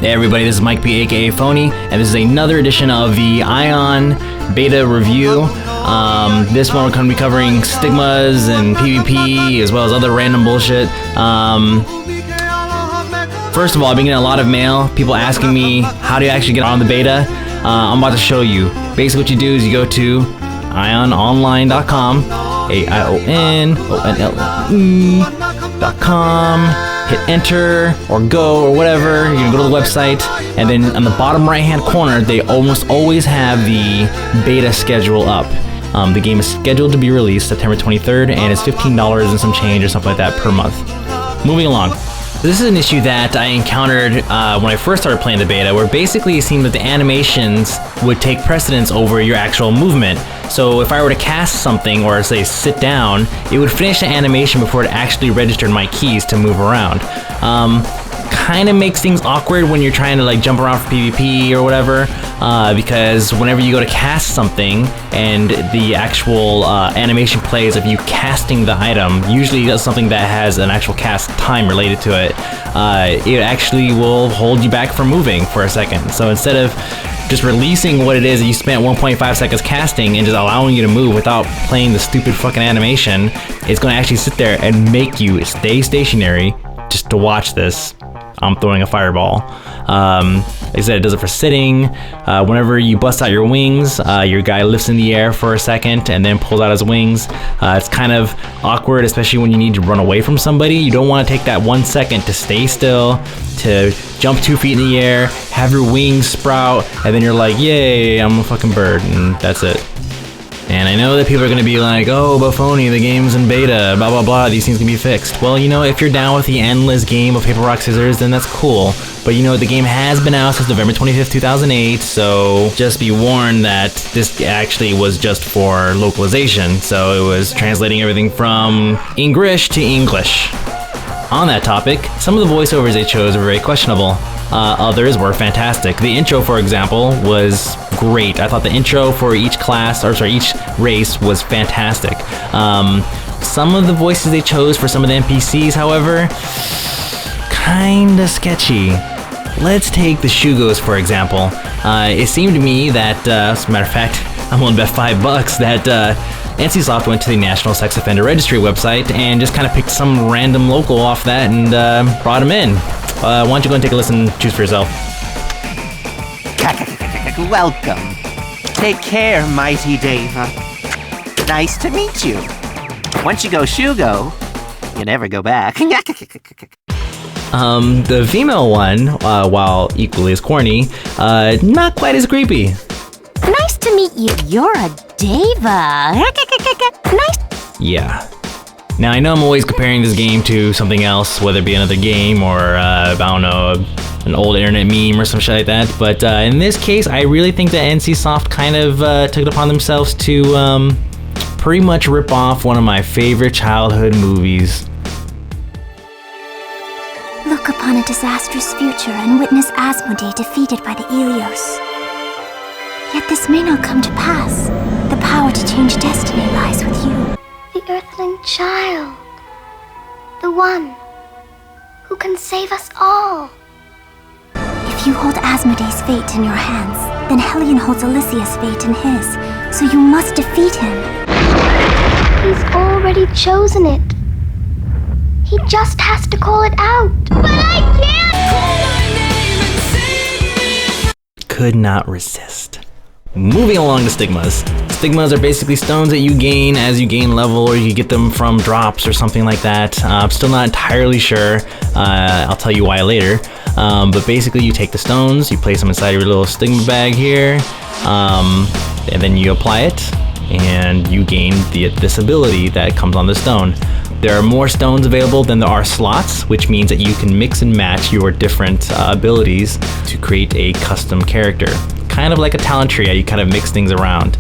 Hey everybody, this is Mike P, aka Phony, and this is another edition of the Aion Beta review. This one we're going to be covering stigmas and PvP, as well as other random bullshit. First of all, I've been getting a lot of mail, people asking me how do you actually get on the beta. I'm about to show you. Basically what you do is you go to aiononline.com, AIONONLE.com. Hit enter or go or whatever. You're gonna go to the website, and then on the bottom right hand corner they almost always have the beta schedule up. The game is scheduled to be released September 23rd, and it's $15 and some change or something like that per month. Moving along. This is an issue that I encountered when I first started playing the beta, where basically it seemed that the animations would take precedence over your actual movement. So if I were to cast something, or say sit down, it would finish the animation before it actually registered my keys to move around. Kind of makes things awkward when you're trying to like jump around for PvP or whatever, because whenever you go to cast something and the actual animation plays of you casting the item, usually that's something that has an actual cast time related to it, it actually will hold you back from moving for a second. So instead of just releasing what it is that you spent 1.5 seconds casting and just allowing you to move without playing the stupid fucking animation, it's going to actually sit there and make you stay stationary just to watch this. I'm throwing a fireball. Like I said, it does it for sitting. Whenever you bust out your wings, your guy lifts in the air for a second and then pulls out his wings. It's kind of awkward, especially when you need to run away from somebody. You don't want to take that 1 second to stay still, to jump 2 feet in the air, have your wings sprout, and then you're like, yay, I'm a fucking bird, and that's it. And I know that people are going to be like, oh, but Phony, the game's in beta, blah, blah, blah, these things can be fixed. Well, you know, if you're down with the endless game of paper, rock, scissors, then that's cool. But you know, the game has been out since November 25th, 2008, so just be warned that this actually was just for localization. So it was translating everything from English to English. On that topic, some of the voiceovers they chose were very questionable. Others were fantastic. The intro, for example, was great. I thought the intro for each class, or sorry, each race was fantastic. Some of the voices they chose for some of the NPCs, however, kinda sketchy. Let's take the Shugos, for example. It seemed to me that, as a matter of fact, I'm willing to bet $5 that NCSoft went to the National Sex Offender Registry website and just kind of picked some random local off that and brought him in. Why don't you go and take a listen, choose for yourself. Welcome. Take care, mighty Deva. Nice to meet you. Once you go Shugo, you never go back. The female one, while equally as corny, not quite as creepy. Nice to meet you. You're a Deva. Nice. Yeah. Now, I know I'm always comparing this game to something else, whether it be another game or, I don't know, an old internet meme or some shit like that, but in this case, I really think that NCSoft kind of took it upon themselves to pretty much rip off one of my favorite childhood movies. Look upon a disastrous future and witness Asmodee defeated by the Ilios. Yet this may not come to pass. The power to change destiny lies with you. The Earthling child. The one who can save us all. If you hold Asmodee's fate in your hands, then Hellion holds Alicia's fate in his, so you must defeat him. He's already chosen it. He just has to call it out. But I can't! Call my name and save me! Could not resist. Moving along to stigmas. Stigmas are basically stones that you gain as you gain level, or you get them from drops or something like that. I'm still not entirely sure. I'll tell you why later. But basically you take the stones, you place them inside your little stigma bag here, and then you apply it, and you gain this ability that comes on the stone. There are more stones available than there are slots, which means that you can mix and match your different abilities to create a custom character. Kind of like a talent tree, how you kind of mix things around.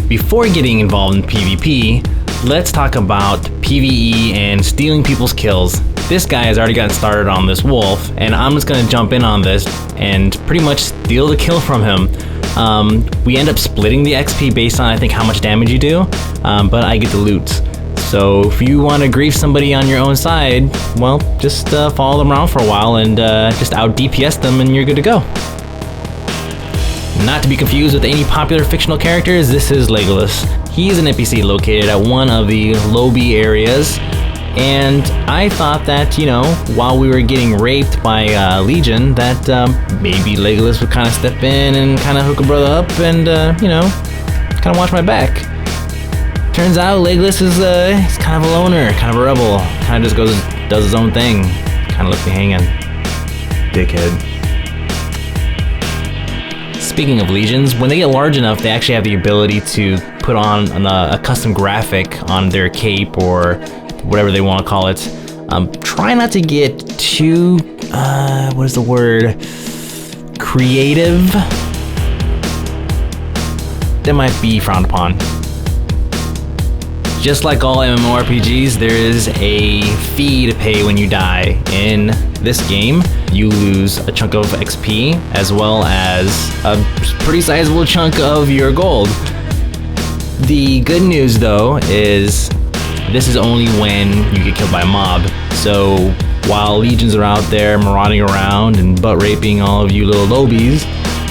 Before getting involved in PvP, let's talk about PvE and stealing people's kills. This guy has already gotten started on this wolf, and I'm just gonna jump in on this and pretty much steal the kill from him. We end up splitting the XP based on, I think, how much damage you do, but I get the loot. So if you want to grief somebody on your own side, well, just follow them around for a while and just out DPS them and you're good to go. Not to be confused with any popular fictional characters, this is Legolas. He's an NPC located at one of the lobby areas, and I thought that, you know, while we were getting raped by Legion, that maybe Legolas would kind of step in and kind of hook a brother up and, you know, kind of watch my back. Turns out Legolas is he's kind of a loner, kind of a rebel, kind of just does his own thing, kind of left me hanging. Dickhead. Speaking of legions, when they get large enough, they actually have the ability to put on a custom graphic on their cape or whatever they want to call it. Try not to get too, what is the word? Creative? That might be frowned upon. Just like all MMORPGs, there is a fee to pay when you die. In this game, you lose a chunk of XP as well as a pretty sizable chunk of your gold. The good news though is this is only when you get killed by a mob. So while legions are out there marauding around and butt raping all of you little lobies,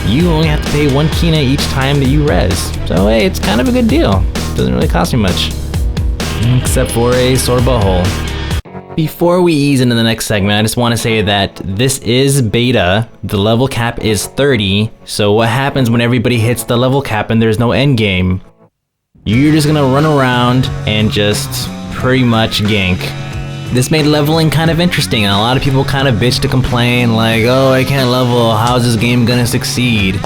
you only have to pay 1 kina each time that you res. So hey, it's kind of a good deal. Doesn't really cost you much. Except for a sore butthole. Before we ease into the next segment, I just want to say that this is beta. The level cap is 30, so what happens when everybody hits the level cap and there's no end game? You're just gonna run around and just pretty much gank. This made leveling kind of interesting, and a lot of people kind of bitch to complain like, oh, I can't level, how's this game gonna succeed?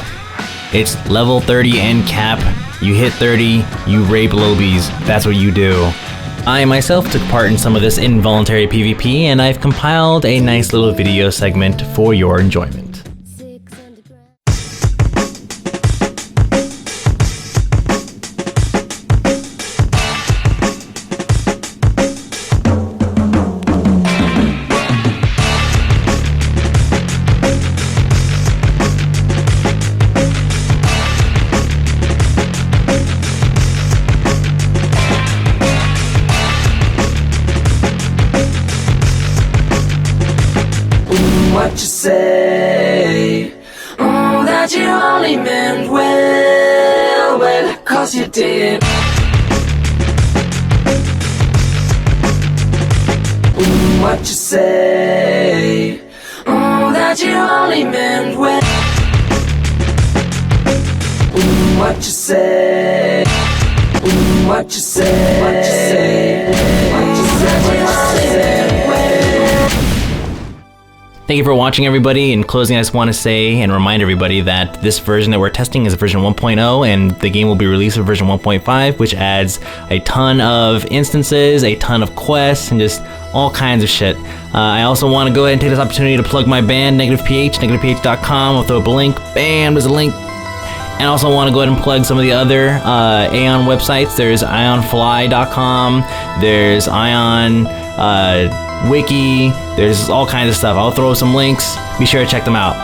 It's level 30 end cap. You hit 30, you rape lobies, that's what you do. I myself took part in some of this involuntary PvP, and I've compiled a nice little video segment for your enjoyment. What you say? Oh, that you only meant well, 'cause you did. What you say? Oh, that you only meant well. What you say? What you say? What you say? What you say? What you say? Thank you for watching, everybody. In closing, I just want to say and remind everybody that this version that we're testing is version 1.0, and the game will be released with version 1.5, which adds a ton of instances, a ton of quests, and just all kinds of shit. I also want to go ahead and take this opportunity to plug my band, Negative PH, negativeph.com. I'll throw up a link. Bam, there's a link. And I also want to go ahead and plug some of the other Aion websites. There's ionfly.com, there's Aion Wiki, there's all kinds of stuff. I'll throw some links. Be sure to check them out.